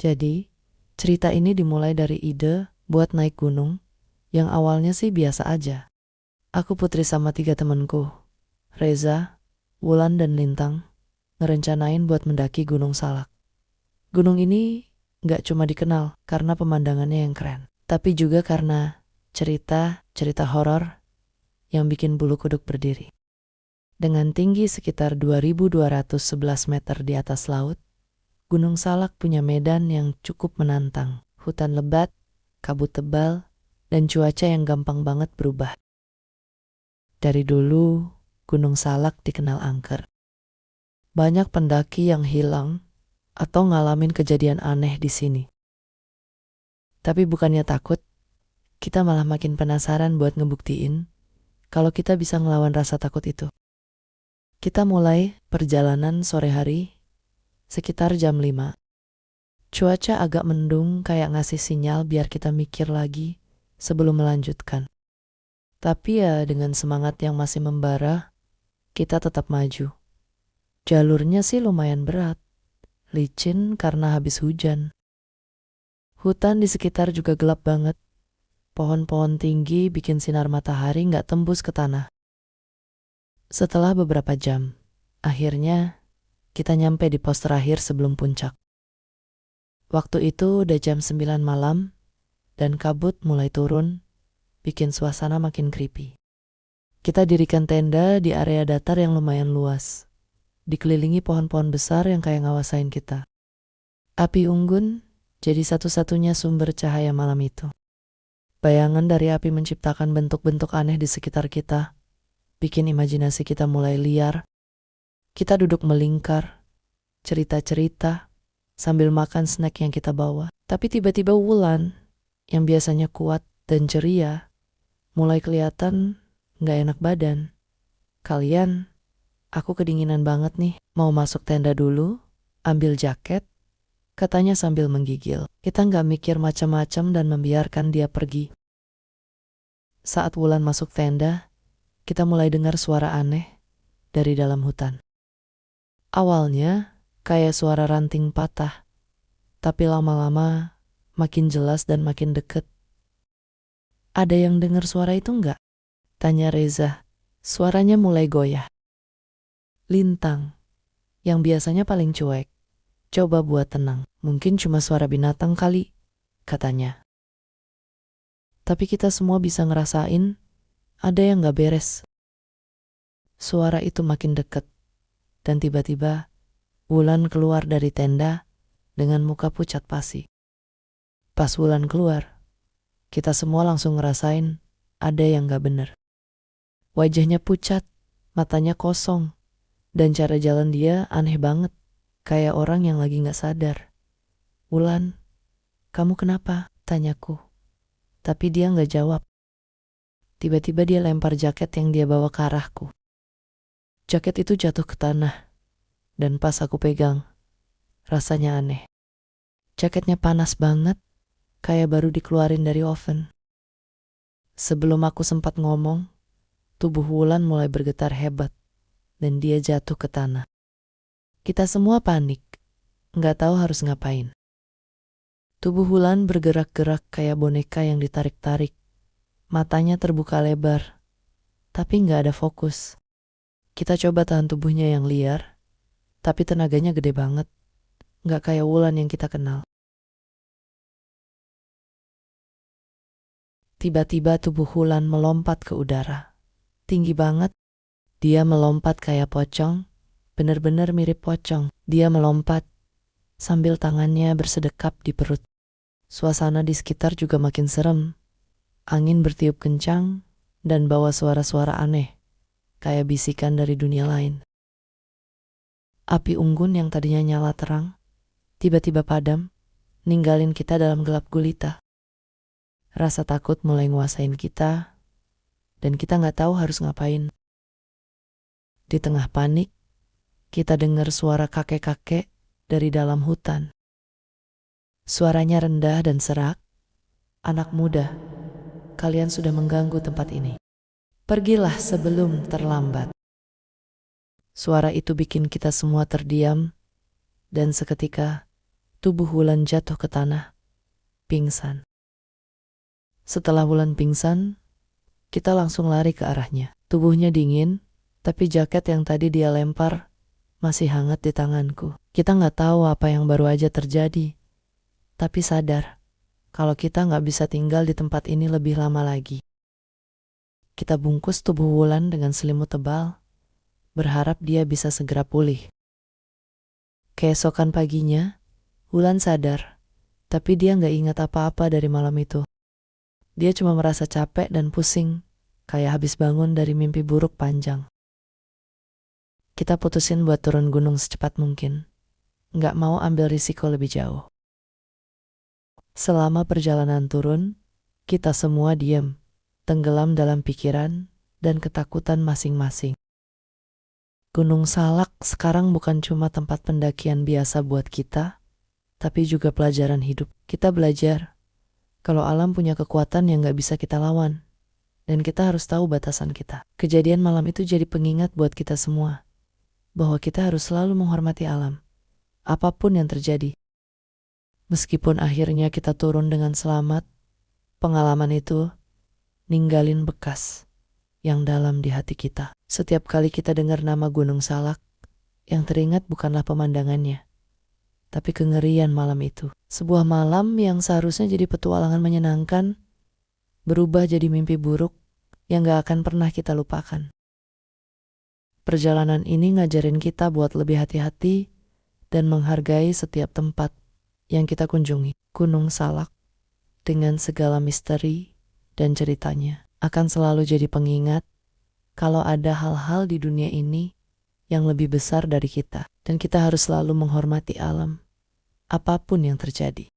Jadi, cerita ini dimulai dari ide buat naik gunung, yang awalnya sih biasa aja. Aku Putri sama 3 temenku, Reza, Wulan dan Lintang, ngerencanain buat mendaki Gunung Salak. Gunung ini nggak cuma dikenal karena pemandangannya yang keren, tapi juga karena cerita horor yang bikin bulu kuduk berdiri. Dengan tinggi sekitar 2.211 meter di atas laut, Gunung Salak punya medan yang cukup menantang. Hutan lebat, kabut tebal, dan cuaca yang gampang banget berubah. Dari dulu, Gunung Salak dikenal angker. Banyak pendaki yang hilang atau ngalamin kejadian aneh di sini. Tapi bukannya takut, kita malah makin penasaran buat ngebuktiin kalau kita bisa ngelawan rasa takut itu. Kita mulai perjalanan sore hari sekitar jam 5. Cuaca agak mendung kayak ngasih sinyal biar kita mikir lagi sebelum melanjutkan. Tapi ya dengan semangat yang masih membara, kita tetap maju. Jalurnya sih lumayan berat, licin karena habis hujan. Hutan di sekitar juga gelap banget. Pohon-pohon tinggi bikin sinar matahari nggak tembus ke tanah. Setelah beberapa jam, akhirnya kita nyampe di pos terakhir sebelum puncak. Waktu itu udah jam 9 malam dan kabut mulai turun, bikin suasana makin creepy. Kita dirikan tenda di area datar yang lumayan luas, dikelilingi pohon-pohon besar yang kayak ngawasain kita. Api unggun jadi satu-satunya sumber cahaya malam itu. Bayangan dari api menciptakan bentuk-bentuk aneh di sekitar kita, bikin imajinasi kita mulai liar. Kita duduk melingkar, cerita-cerita, sambil makan snack yang kita bawa. Tapi tiba-tiba Wulan, yang biasanya kuat dan ceria, mulai kelihatan gak enak badan. Kalian, aku kedinginan banget nih. Mau masuk tenda dulu, ambil jaket, katanya sambil menggigil. Kita gak mikir macam-macam dan membiarkan dia pergi. Saat Wulan masuk tenda, kita mulai dengar suara aneh dari dalam hutan. Awalnya kayak suara ranting patah, tapi lama-lama makin jelas dan makin deket. Ada yang dengar suara itu enggak? Tanya Reza. Suaranya mulai goyah. Lintang, yang biasanya paling cuek, coba buat tenang. Mungkin cuma suara binatang kali, katanya. Tapi kita semua bisa ngerasain ada yang gak beres. Suara itu makin deket, dan tiba-tiba Wulan keluar dari tenda dengan muka pucat pasi. Pas Wulan keluar, kita semua langsung ngerasain ada yang gak bener. Wajahnya pucat, matanya kosong, dan cara jalan dia aneh banget, kayak orang yang lagi gak sadar. Wulan, kamu kenapa? Tanyaku. Tapi dia gak jawab. Tiba-tiba dia lempar jaket yang dia bawa ke arahku. Jaket itu jatuh ke tanah, dan pas aku pegang, rasanya aneh. Jaketnya panas banget, kayak baru dikeluarin dari oven. Sebelum aku sempat ngomong, tubuh Wulan mulai bergetar hebat, dan dia jatuh ke tanah. Kita semua panik, nggak tahu harus ngapain. Tubuh Wulan bergerak-gerak kayak boneka yang ditarik-tarik. Matanya terbuka lebar, tapi nggak ada fokus. Kita coba tahan tubuhnya yang liar, tapi tenaganya gede banget, nggak kayak Wulan yang kita kenal. Tiba-tiba tubuh Wulan melompat ke udara. Tinggi banget, dia melompat kayak pocong, bener-bener mirip pocong. Dia melompat, sambil tangannya bersedekap di perut. Suasana di sekitar juga makin serem. Angin bertiup kencang, dan bawa suara-suara aneh, kayak bisikan dari dunia lain. Api unggun yang tadinya nyala terang, tiba-tiba padam, ninggalin kita dalam gelap gulita. Rasa takut mulai nguasain kita, dan kita gak tahu harus ngapain. Di tengah panik, kita dengar suara kakek-kakek dari dalam hutan. Suaranya rendah dan serak. Anak muda, kalian sudah mengganggu tempat ini. Pergilah sebelum terlambat. Suara itu bikin kita semua terdiam, dan seketika Tubuh Wulan jatuh ke tanah, pingsan. Setelah Wulan pingsan, kita langsung lari ke arahnya. Tubuhnya dingin, tapi jaket yang tadi dia lempar masih hangat di tanganku. Kita nggak tahu apa yang baru aja terjadi, tapi sadar kalau kita nggak bisa tinggal di tempat ini lebih lama lagi. Kita bungkus tubuh Wulan dengan selimut tebal, berharap dia bisa segera pulih. Keesokan paginya, Wulan sadar, tapi dia nggak ingat apa-apa dari malam itu. Dia cuma merasa capek dan pusing, kayak habis bangun dari mimpi buruk panjang. Kita putusin buat turun gunung secepat mungkin. Nggak mau ambil risiko lebih jauh. Selama perjalanan turun, kita semua diam, tenggelam dalam pikiran dan ketakutan masing-masing. Gunung Salak sekarang bukan cuma tempat pendakian biasa buat kita, tapi juga pelajaran hidup. Kita belajar kalau alam punya kekuatan yang gak bisa kita lawan, dan kita harus tahu batasan kita. Kejadian malam itu jadi pengingat buat kita semua, bahwa kita harus selalu menghormati alam, apapun yang terjadi. Meskipun akhirnya kita turun dengan selamat, pengalaman itu ninggalin bekas yang dalam di hati kita. Setiap kali kita dengar nama Gunung Salak, yang teringat bukanlah pemandangannya, tapi kengerian malam itu. Sebuah malam yang seharusnya jadi petualangan menyenangkan, berubah jadi mimpi buruk yang gak akan pernah kita lupakan. Perjalanan ini ngajarin kita buat lebih hati-hati dan menghargai setiap tempat yang kita kunjungi. Gunung Salak, dengan segala misteri dan ceritanya, akan selalu jadi pengingat kalau ada hal-hal di dunia ini yang lebih besar dari kita. Dan kita harus selalu menghormati alam, apapun yang terjadi.